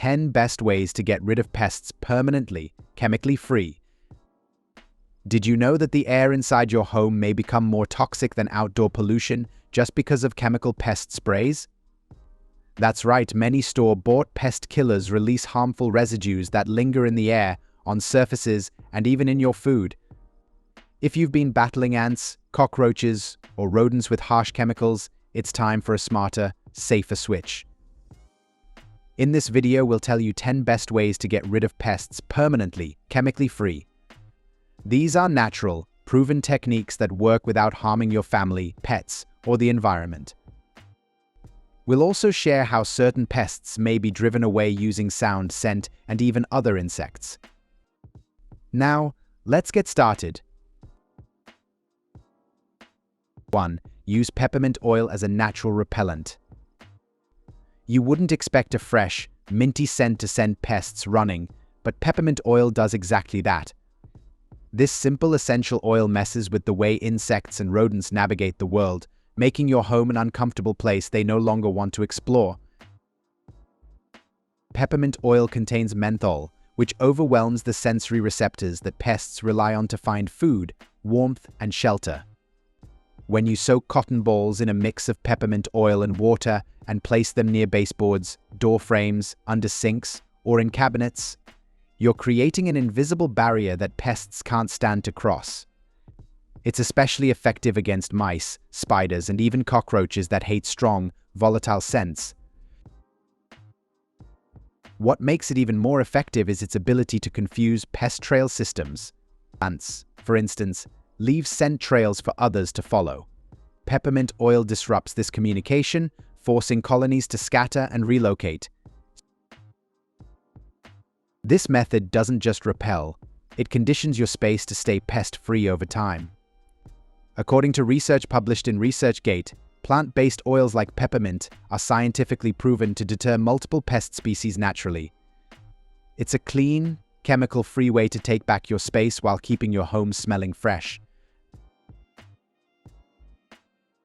10 best ways to get rid of pests permanently, chemically free. Did you know that the air inside your home may become more toxic than outdoor pollution just because of chemical pest sprays? That's right, many store-bought pest killers release harmful residues that linger in the air, on surfaces, and even in your food. If you've been battling ants, cockroaches, or rodents with harsh chemicals, it's time for a smarter, safer switch. In this video, we'll tell you 10 best ways to get rid of pests permanently, chemically free. These are natural, proven techniques that work without harming your family, pets, or the environment. We'll also share how certain pests may be driven away using sound, scent, and even other insects. Now, let's get started. 1. Use peppermint oil as a natural repellent. You wouldn't expect a fresh, minty scent to send pests running, but peppermint oil does exactly that. This simple essential oil messes with the way insects and rodents navigate the world, making your home an uncomfortable place they no longer want to explore. Peppermint oil contains menthol, which overwhelms the sensory receptors that pests rely on to find food, warmth, and shelter. When you soak cotton balls in a mix of peppermint oil and water and place them near baseboards, door frames, under sinks, or in cabinets, you're creating an invisible barrier that pests can't stand to cross. It's especially effective against mice, spiders, and even cockroaches that hate strong, volatile scents. What makes it even more effective is its ability to confuse pest trail systems. Ants, for instance, leave scent trails for others to follow. Peppermint oil disrupts this communication, forcing colonies to scatter and relocate. This method doesn't just repel, it conditions your space to stay pest-free over time. According to research published in ResearchGate, plant-based oils like peppermint are scientifically proven to deter multiple pest species naturally. It's a clean, chemical-free way to take back your space while keeping your home smelling fresh.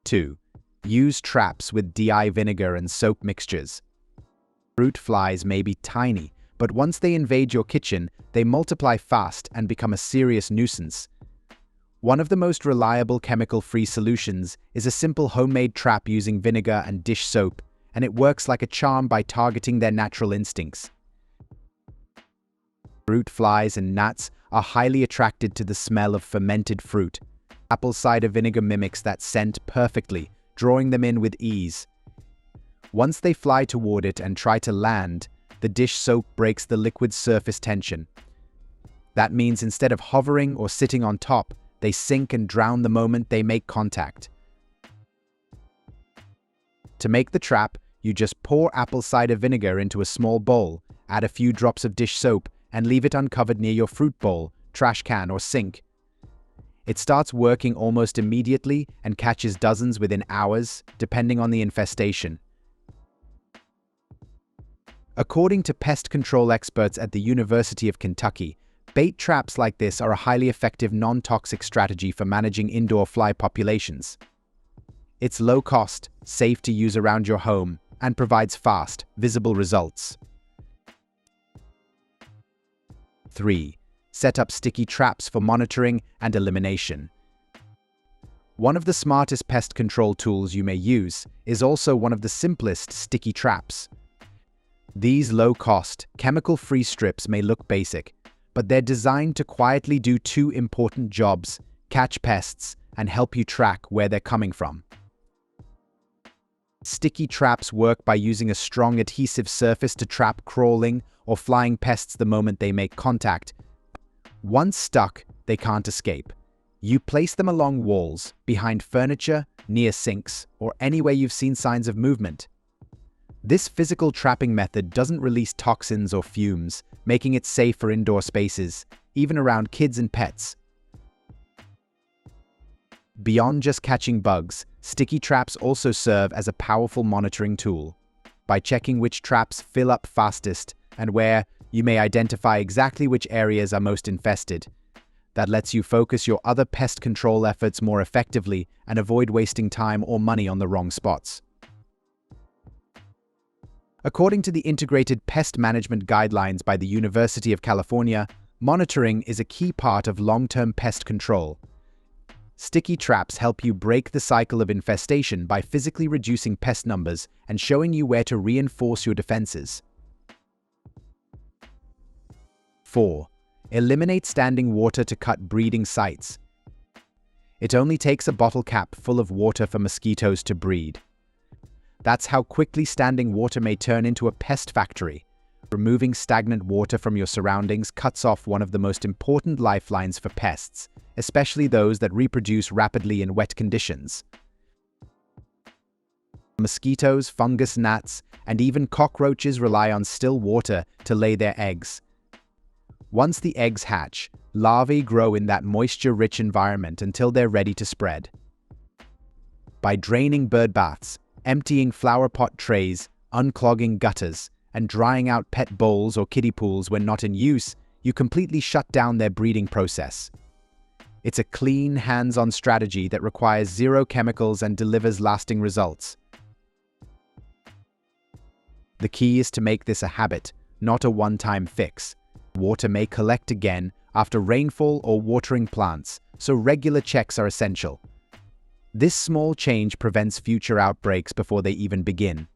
2. Use traps with DI vinegar and soap mixtures. Fruit flies may be tiny, but once they invade your kitchen, they multiply fast and become a serious nuisance. One of the most reliable chemical-free solutions is a simple homemade trap using vinegar and dish soap, and it works like a charm by targeting their natural instincts. Fruit flies and gnats are highly attracted to the smell of fermented fruit. Apple cider vinegar mimics that scent perfectly, drawing them in with ease. Once they fly toward it and try to land, the dish soap breaks the liquid's surface tension. That means instead of hovering or sitting on top, they sink and drown the moment they make contact. To make the trap, you just pour apple cider vinegar into a small bowl, add a few drops of dish soap, and leave it uncovered near your fruit bowl, trash can, or sink. It starts working almost immediately and catches dozens within hours, depending on the infestation. According to pest control experts at the University of Kentucky, bait traps like this are a highly effective non-toxic strategy for managing indoor fly populations. It's low cost, safe to use around your home, and provides fast, visible results. 3. Set up sticky traps for monitoring and elimination. One of the smartest pest control tools you may use is also one of the simplest sticky traps. These low-cost, chemical-free strips may look basic, but they're designed to quietly do two important jobs: catch pests and help you track where they're coming from. Sticky traps work by using a strong adhesive surface to trap crawling or flying pests the moment they make contact. Once stuck, they can't escape. You place them along walls, behind furniture, near sinks, or anywhere you've seen signs of movement. This physical trapping method doesn't release toxins or fumes, making it safe for indoor spaces, even around kids and pets. Beyond just catching bugs, sticky traps also serve as a powerful monitoring tool. By checking which traps fill up fastest and where, you may identify exactly which areas are most infested. That lets you focus your other pest control efforts more effectively and avoid wasting time or money on the wrong spots. According to the Integrated Pest Management Guidelines by the University of California, monitoring is a key part of long-term pest control. Sticky traps help you break the cycle of infestation by physically reducing pest numbers and showing you where to reinforce your defenses. 4. Eliminate standing water to cut breeding sites. It only takes a bottle cap full of water for mosquitoes to breed. That's how quickly standing water may turn into a pest factory. Removing stagnant water from your surroundings cuts off one of the most important lifelines for pests, especially those that reproduce rapidly in wet conditions. Mosquitoes, fungus gnats, and even cockroaches rely on still water to lay their eggs. Once the eggs hatch, larvae grow in that moisture-rich environment until they're ready to spread. By draining bird baths, emptying flower pot trays, unclogging gutters, and drying out pet bowls or kiddie pools when not in use, you completely shut down their breeding process. It's a clean, hands-on strategy that requires zero chemicals and delivers lasting results. The key is to make this a habit, not a one-time fix. Water may collect again after rainfall or watering plants, so regular checks are essential. This small change prevents future outbreaks before they even begin.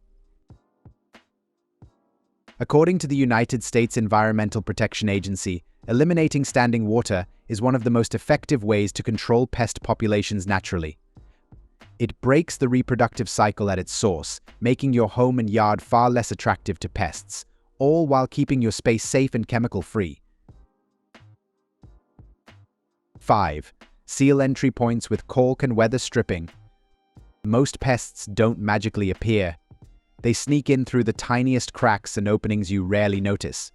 According to the United States Environmental Protection Agency, eliminating standing water is one of the most effective ways to control pest populations naturally. It breaks the reproductive cycle at its source, making your home and yard far less attractive to pests, all while keeping your space safe and chemical-free. 5. Seal entry points with caulk and weather stripping. Most pests don't magically appear. They sneak in through the tiniest cracks and openings you rarely notice.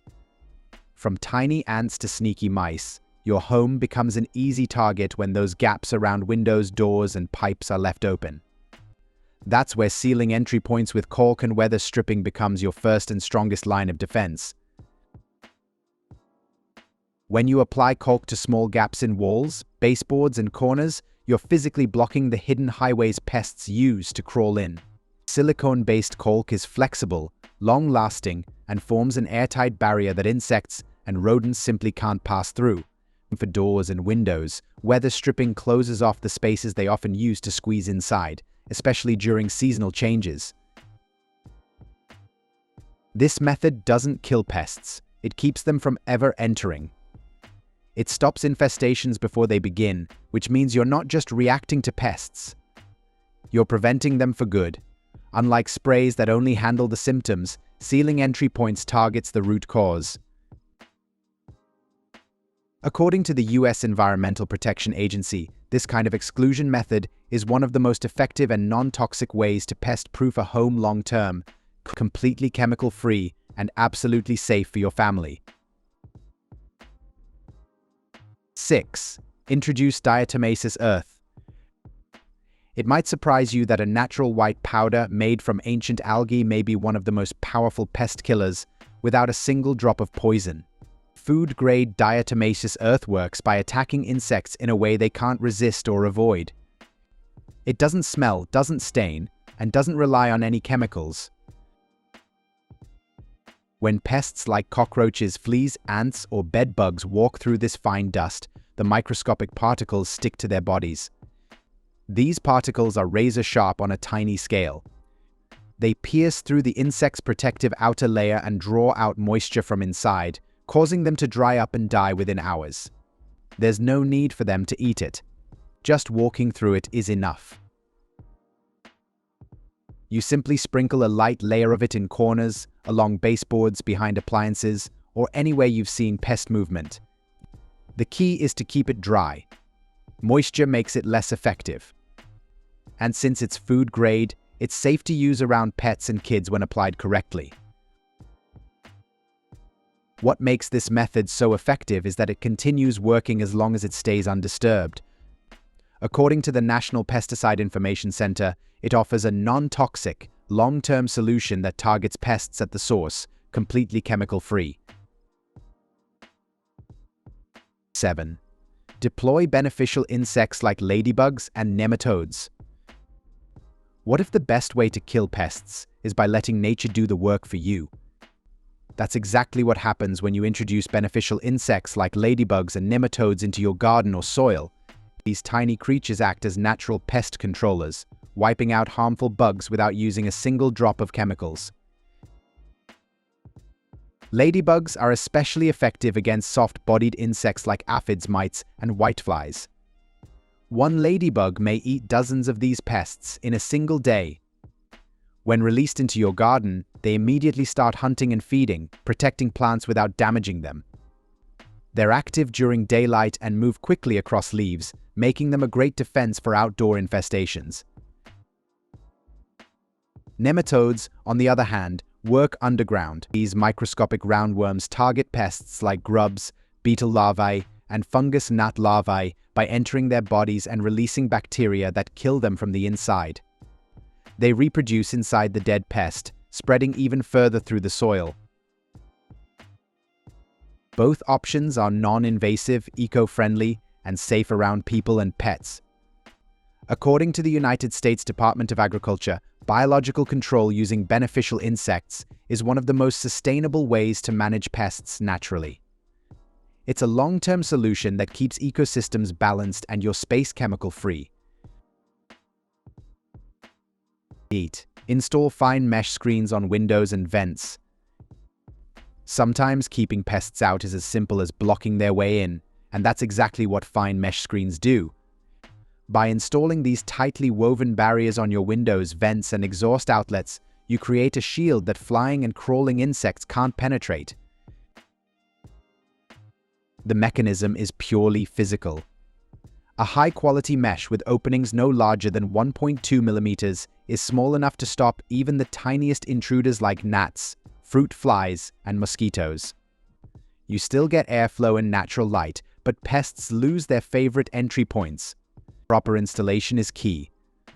From tiny ants to sneaky mice, your home becomes an easy target when those gaps around windows, doors, and pipes are left open. That's where sealing entry points with caulk and weather stripping becomes your first and strongest line of defense. When you apply caulk to small gaps in walls, baseboards, and corners, you're physically blocking the hidden highways pests use to crawl in. Silicone-based caulk is flexible, long-lasting, and forms an airtight barrier that insects and rodents simply can't pass through. For doors and windows, weather stripping closes off the spaces they often use to squeeze inside, especially during seasonal changes. This method doesn't kill pests, it keeps them from ever entering. It stops infestations before they begin, which means you're not just reacting to pests. You're preventing them for good. Unlike sprays that only handle the symptoms, sealing entry points targets the root cause. According to the U.S. Environmental Protection Agency, this kind of exclusion method is one of the most effective and non-toxic ways to pest-proof a home long-term, completely chemical-free, and absolutely safe for your family. 6. Introduce diatomaceous earth. It might surprise you that a natural white powder made from ancient algae may be one of the most powerful pest killers without a single drop of poison. Food-grade diatomaceous earth works by attacking insects in a way they can't resist or avoid. It doesn't smell, doesn't stain, and doesn't rely on any chemicals. When pests like cockroaches, fleas, ants, or bedbugs walk through this fine dust, the microscopic particles stick to their bodies. These particles are razor-sharp on a tiny scale. They pierce through the insect's protective outer layer and draw out moisture from inside, causing them to dry up and die within hours. There's no need for them to eat it. Just walking through it is enough. You simply sprinkle a light layer of it in corners, along baseboards, behind appliances, or anywhere you've seen pest movement. The key is to keep it dry. Moisture makes it less effective. And since it's food grade, it's safe to use around pets and kids when applied correctly. What makes this method so effective is that it continues working as long as it stays undisturbed. According to the National Pesticide Information Center, it offers a non-toxic, long-term solution that targets pests at the source, completely chemical-free. 7. Deploy beneficial insects like ladybugs and nematodes. What if the best way to kill pests is by letting nature do the work for you? That's exactly what happens when you introduce beneficial insects like ladybugs and nematodes into your garden or soil. These tiny creatures act as natural pest controllers, wiping out harmful bugs without using a single drop of chemicals. Ladybugs are especially effective against soft-bodied insects like aphids, mites, and whiteflies. One ladybug may eat dozens of these pests in a single day. When released into your garden, they immediately start hunting and feeding, protecting plants without damaging them. They're active during daylight and move quickly across leaves, making them a great defense for outdoor infestations. Nematodes, on the other hand, work underground. These microscopic roundworms target pests like grubs, beetle larvae, and fungus gnat larvae by entering their bodies and releasing bacteria that kill them from the inside. They reproduce inside the dead pest, spreading even further through the soil. Both options are non-invasive, eco-friendly, and safe around people and pets. According to the United States Department of Agriculture, biological control using beneficial insects is one of the most sustainable ways to manage pests naturally. It's a long-term solution that keeps ecosystems balanced and your space chemical-free. Install fine mesh screens on windows and vents. Sometimes keeping pests out is as simple as blocking their way in, and that's exactly what fine mesh screens do. By installing these tightly woven barriers on your windows, vents, and exhaust outlets, you create a shield that flying and crawling insects can't penetrate. The mechanism is purely physical. A high-quality mesh with openings no larger than 1.2 millimeters is small enough to stop even the tiniest intruders like gnats, fruit flies, and mosquitoes. You still get airflow and natural light, but pests lose their favorite entry points. Proper installation is key.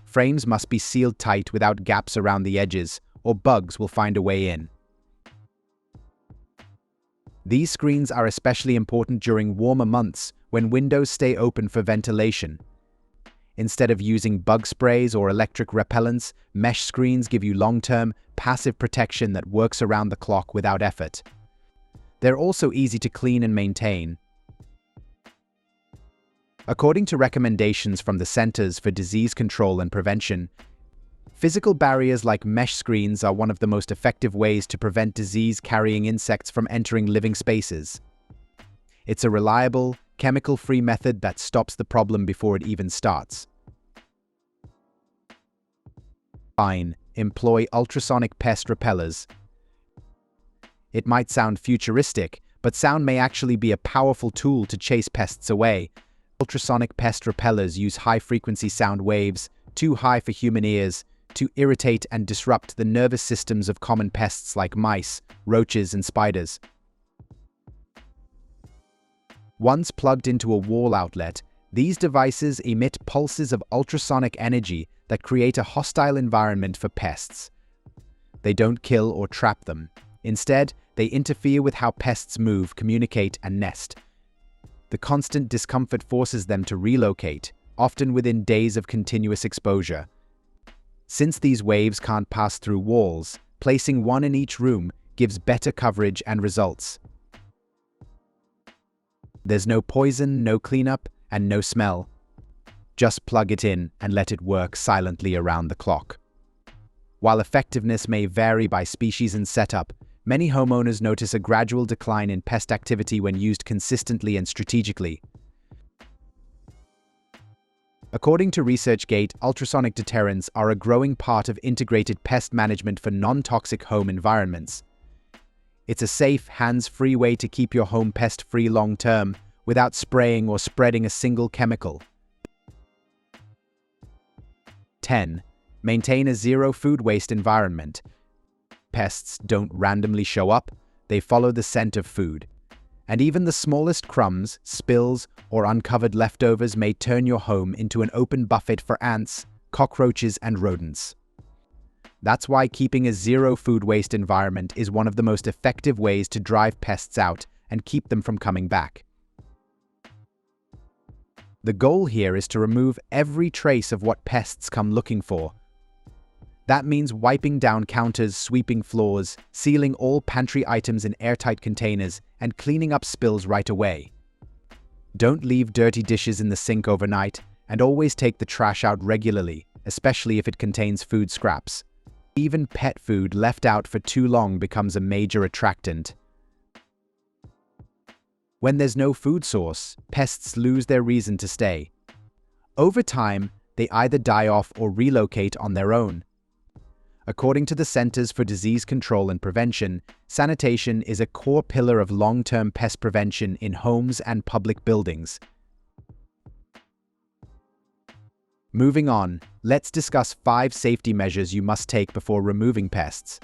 Frames must be sealed tight without gaps around the edges, or bugs will find a way in. These screens are especially important during warmer months when windows stay open for ventilation. Instead of using bug sprays or electric repellents, mesh screens give you long-term, passive protection that works around the clock without effort. They're also easy to clean and maintain. According to recommendations from the Centers for Disease Control and Prevention, physical barriers like mesh screens are one of the most effective ways to prevent disease-carrying insects from entering living spaces. It's a reliable, chemical-free method that stops the problem before it even starts. Employ ultrasonic pest repellers. It might sound futuristic, but sound may actually be a powerful tool to chase pests away. Ultrasonic pest repellers use high-frequency sound waves, too high for human ears, to irritate and disrupt the nervous systems of common pests like mice, roaches, and spiders. Once plugged into a wall outlet, these devices emit pulses of ultrasonic energy that create a hostile environment for pests. They don't kill or trap them. Instead, they interfere with how pests move, communicate, and nest. The constant discomfort forces them to relocate, often within days of continuous exposure. Since these waves can't pass through walls, placing one in each room gives better coverage and results. There's no poison, no cleanup, and no smell. Just plug it in and let it work silently around the clock. While effectiveness may vary by species and setup, many homeowners notice a gradual decline in pest activity when used consistently and strategically. According to ResearchGate, ultrasonic deterrents are a growing part of integrated pest management for non-toxic home environments. It's a safe, hands-free way to keep your home pest-free long-term without spraying or spreading a single chemical. 10. Maintain a zero food waste environment. Pests don't randomly show up, they follow the scent of food. And even the smallest crumbs, spills, or uncovered leftovers may turn your home into an open buffet for ants, cockroaches, and rodents. That's why keeping a zero food waste environment is one of the most effective ways to drive pests out and keep them from coming back. The goal here is to remove every trace of what pests come looking for. That means wiping down counters, sweeping floors, sealing all pantry items in airtight containers, and cleaning up spills right away. Don't leave dirty dishes in the sink overnight, and always take the trash out regularly, especially if it contains food scraps. Even pet food left out for too long becomes a major attractant. When there's no food source, pests lose their reason to stay. Over time, they either die off or relocate on their own. According to the Centers for Disease Control and Prevention, sanitation is a core pillar of long-term pest prevention in homes and public buildings. Moving on, let's discuss 5 safety measures you must take before removing pests.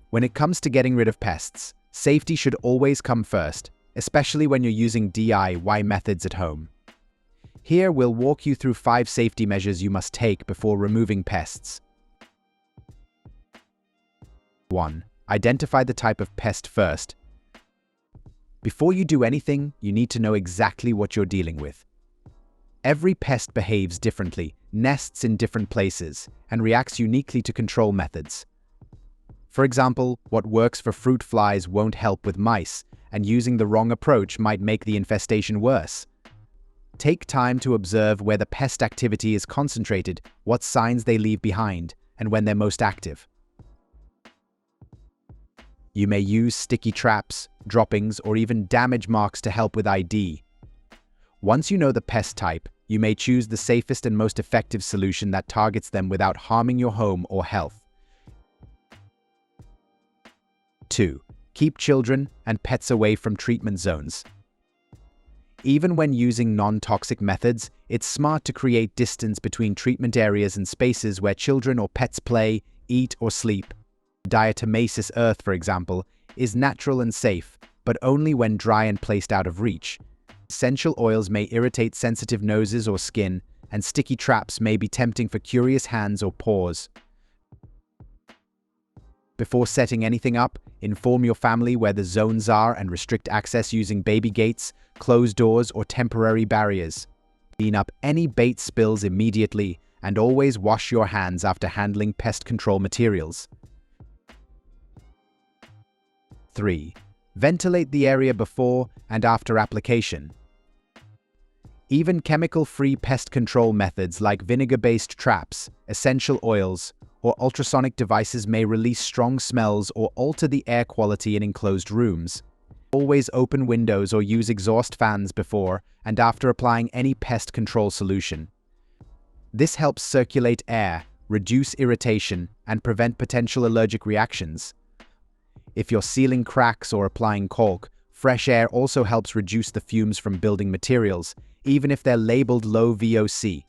When it comes to getting rid of pests, safety should always come first, especially when you're using DIY methods at home. Here, we'll walk you through 5 safety measures you must take before removing pests. 1. Identify the type of pest first. Before you do anything, you need to know exactly what you're dealing with. Every pest behaves differently, nests in different places, and reacts uniquely to control methods. For example, what works for fruit flies won't help with mice, and using the wrong approach might make the infestation worse. Take time to observe where the pest activity is concentrated, what signs they leave behind, and when they're most active. You may use sticky traps, droppings, or even damage marks to help with ID. Once you know the pest type, you may choose the safest and most effective solution that targets them without harming your home or health. 2. Keep children and pets away from treatment zones. Even when using non-toxic methods, it's smart to create distance between treatment areas and spaces where children or pets play, eat, or sleep. Diatomaceous earth, for example, is natural and safe, but only when dry and placed out of reach. Essential oils may irritate sensitive noses or skin, and sticky traps may be tempting for curious hands or paws. Before setting anything up, inform your family where the zones are and restrict access using baby gates, closed doors, or temporary barriers. Clean up any bait spills immediately, and always wash your hands after handling pest control materials. 3. Ventilate the area before and after application. Even chemical-free pest control methods like vinegar-based traps, essential oils, or ultrasonic devices may release strong smells or alter the air quality in enclosed rooms. Always open windows or use exhaust fans before and after applying any pest control solution. This helps circulate air, reduce irritation, and prevent potential allergic reactions. If you're sealing cracks or applying caulk, fresh air also helps reduce the fumes from building materials, even if they're labeled low VOC.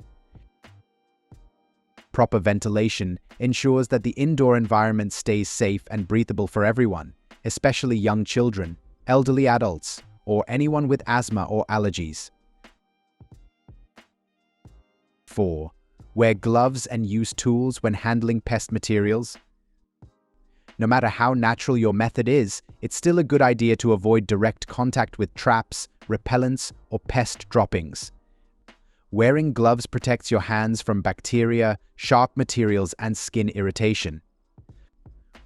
Proper ventilation ensures that the indoor environment stays safe and breathable for everyone, especially young children, elderly adults, or anyone with asthma or allergies. 4. Wear gloves and use tools when handling pest materials. No matter how natural your method is, it's still a good idea to avoid direct contact with traps, repellents, or pest droppings. Wearing gloves protects your hands from bacteria, sharp materials, and skin irritation.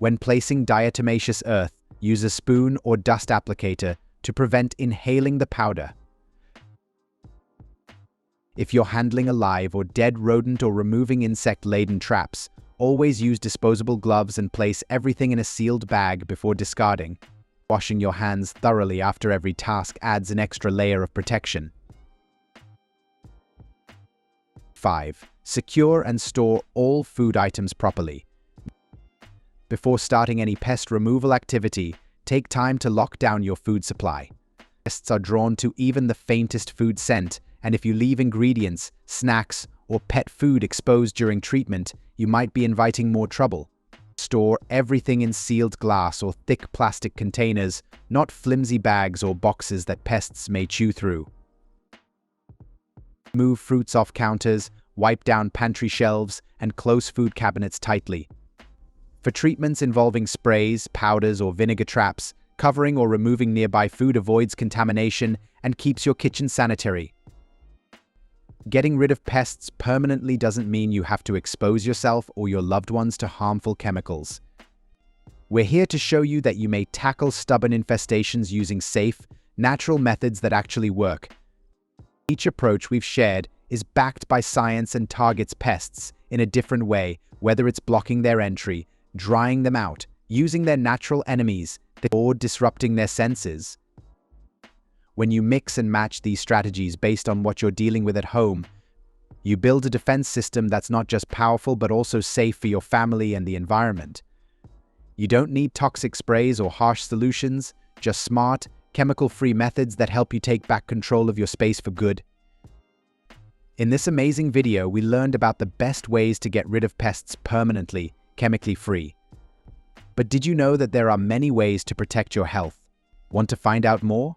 When placing diatomaceous earth, use a spoon or dust applicator to prevent inhaling the powder. If you're handling a live or dead rodent or removing insect-laden traps, always use disposable gloves and place everything in a sealed bag before discarding. Washing your hands thoroughly after every task adds an extra layer of protection. 5. Secure and store all food items properly. Before starting any pest removal activity, take time to lock down your food supply. Pests are drawn to even the faintest food scent, and if you leave ingredients, snacks, or pet food exposed during treatment, you might be inviting more trouble. Store everything in sealed glass or thick plastic containers, not flimsy bags or boxes that pests may chew through. Move fruits off counters, wipe down pantry shelves, and close food cabinets tightly. For treatments involving sprays, powders, or vinegar traps, covering or removing nearby food avoids contamination and keeps your kitchen sanitary. Getting rid of pests permanently doesn't mean you have to expose yourself or your loved ones to harmful chemicals. We're here to show you that you may tackle stubborn infestations using safe, natural methods that actually work. Each approach we've shared is backed by science and targets pests in a different way, whether it's blocking their entry, drying them out, using their natural enemies, or disrupting their senses. When you mix and match these strategies based on what you're dealing with at home, you build a defense system that's not just powerful but also safe for your family and the environment. You don't need toxic sprays or harsh solutions, just smart, chemical-free methods that help you take back control of your space for good. In this amazing video, we learned about the best ways to get rid of pests permanently, chemically free. But did you know that there are many ways to protect your health? Want to find out more?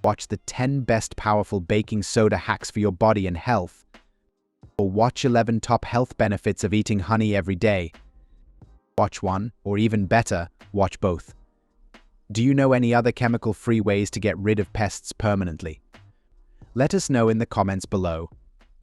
Watch the 10 best powerful baking soda hacks for your body and health. Or watch 11 top health benefits of eating honey every day. Watch one, or even better, watch both. Do you know any other chemical-free ways to get rid of pests permanently? Let us know in the comments below.